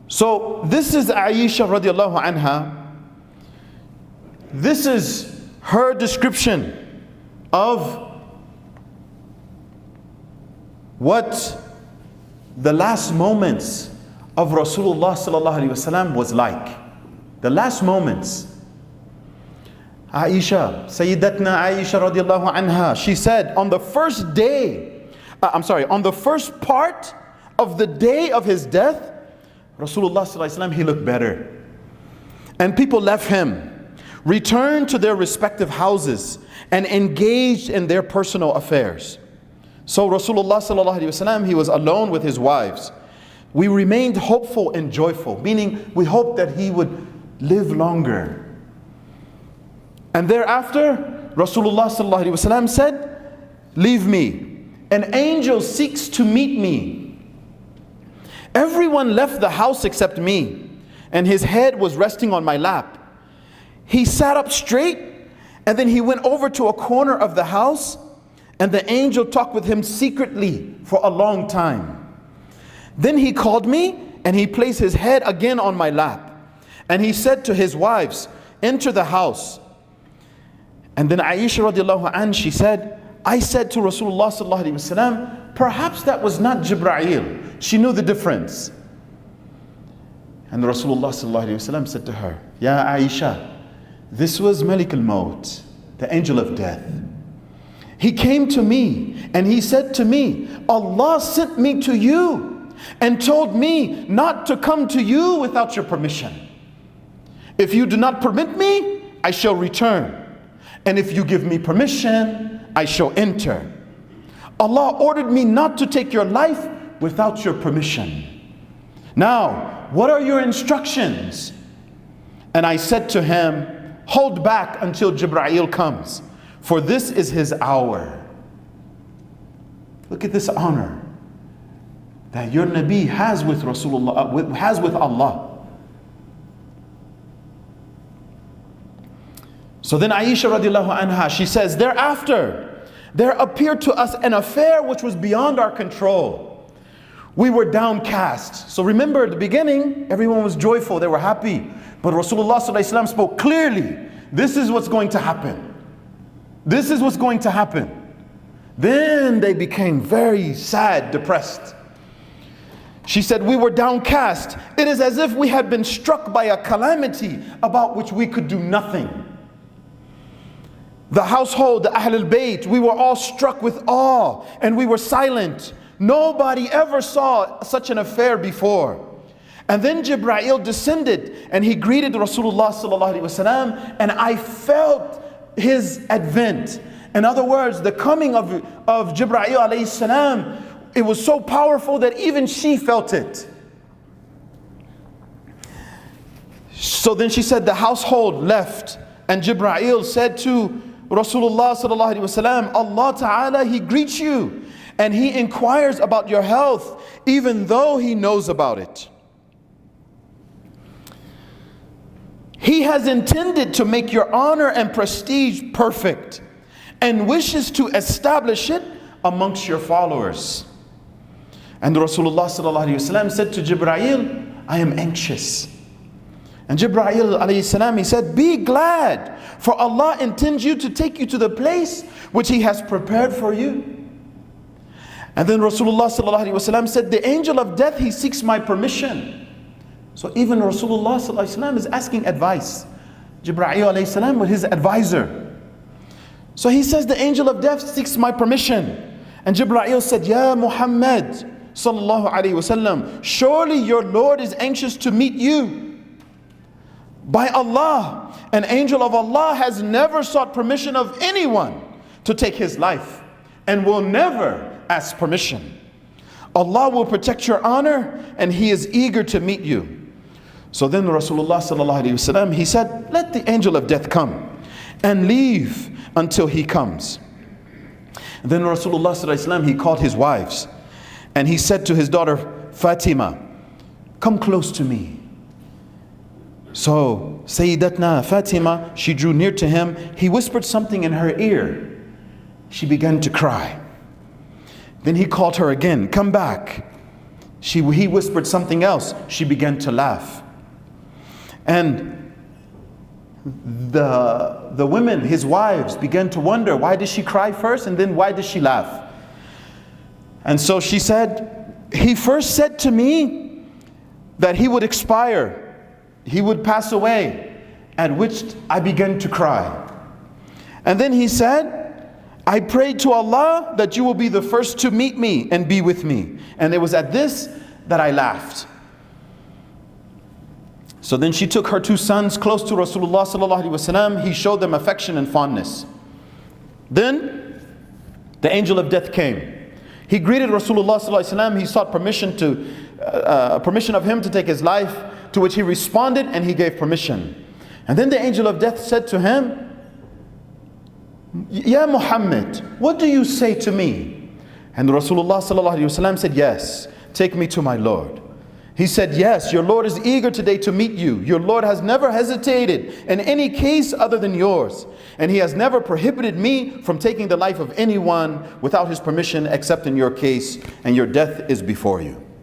So this is Aisha radiallahu anha. This is her description of what the last moments of Rasulullah sallallahu alaihi wasallam was like. The last moments. Aisha, Sayyidatna Aisha radiallahu anha, she said on the first day, on the first part of the day of his death, Rasulullah sallallahu alaihi wasallam, he looked better. And people left him, returned to their respective houses, and engaged in their personal affairs. So Rasulullah sallallahu alaihi wasallam, he was alone with his wives. We remained hopeful and joyful, meaning we hoped that he would live longer. And thereafter, Rasulullah sallallahu alaihi wasallam said, "Leave me. An angel seeks to meet me." Everyone left the house except me, and his head was resting on my lap. He sat up straight, and then he went over to a corner of the house, and the angel talked with him secretly for a long time. Then he called me, and he placed his head again on my lap. And he said to his wives, "Enter the house." And then Aisha radiallahu anha, she said, I said to Rasulullah sallallahu alaihi wasallam, perhaps that was not Jibreel. She knew the difference. And Rasulullah sallallahu alaihi wasallam said to her, "Ya Aisha, this was Malik al-Maut, the angel of death. He came to me and he said to me, Allah sent me to you and told me not to come to you without your permission. If you do not permit me, I shall return. And if you give me permission, I shall enter. Allah ordered me not to take your life without your permission. Now, what are your instructions?" And I said to him, "Hold back until Jibreel comes, for this is his hour." Look at this honor that your Nabi has with Rasulullah, has with Allah. So then Aisha radiallahu anha, she says, thereafter, there appeared to us an affair which was beyond our control. We were downcast. So remember at the beginning, everyone was joyful, they were happy. But Rasulullah sallallahu alaihi wasallam spoke clearly, this is what's going to happen. This is what's going to happen. Then they became very sad, depressed. She said, we were downcast. It is as if we had been struck by a calamity about which we could do nothing. The household, the Ahl al-Bayt, we were all struck with awe and we were silent. Nobody ever saw such an affair before. And then Jibreel descended and he greeted Rasulullah sallallahu alaihi wasallam, and I felt his advent. In other words, the coming of Jibreel alayhi salam, it was so powerful that even she felt it. So then she said the household left, and Jibreel said to Rasulullah sallallahu alaihi wasallam, Allah Ta'ala, he greets you and he inquires about your health even though he knows about it. He has intended to make your honor and prestige perfect and wishes to establish it amongst your followers. And Rasulullah sallallahu alaihi wasallam said to Jibreel, I am anxious. And Jibreel alayhi salam, he said, be glad, for Allah intends you to take you to the place which he has prepared for you. And then Rasulullah sallallahu alaihi wasallam said, the angel of death, he seeks my permission. So even Rasulullah sallallahu alaihi wasallam is asking advice. Jibreel alayhi salam was his advisor. So he says, the angel of death seeks my permission. And Jibreel said, Ya Muhammad sallallahu alaihi wasallam, surely your Lord is anxious to meet you. By Allah, an angel of Allah has never sought permission of anyone to take his life and will never ask permission. Allah will protect your honor and he is eager to meet you. So then Rasulullah sallallahu alaihi wasallam, he said, let the angel of death come and leave until he comes. And then Rasulullah sallallahu alaihi wasallam, he called his wives and he said to his daughter Fatima, come close to me. So Sayyidatna Fatima, she drew near to him. He whispered something in her ear. She began to cry. Then he called her again, come back. He whispered something else. She began to laugh. And the women, his wives, began to wonder, why did she cry first and then why did she laugh? And so she said, he first said to me that he would expire, he would pass away, at which I began to cry. And then he said, I prayed to Allah that you will be the first to meet me and be with me. And it was at this that I laughed. So then she took her 2 sons close to Rasulullah sallallahu alaihi wasallam. He showed them affection and fondness. Then the angel of death came. He greeted Rasulullah sallallahu alaihi wasallam. He sought permission of him to take his life, to which he responded and he gave permission. And then the angel of death said to him, Ya Muhammad, what do you say to me? And Rasulullah sallallahu alaihi wasallam said, yes, take me to my Lord. He said, yes, your Lord is eager today to meet you. Your Lord has never hesitated in any case other than yours. And he has never prohibited me from taking the life of anyone without his permission except in your case, and your death is before you.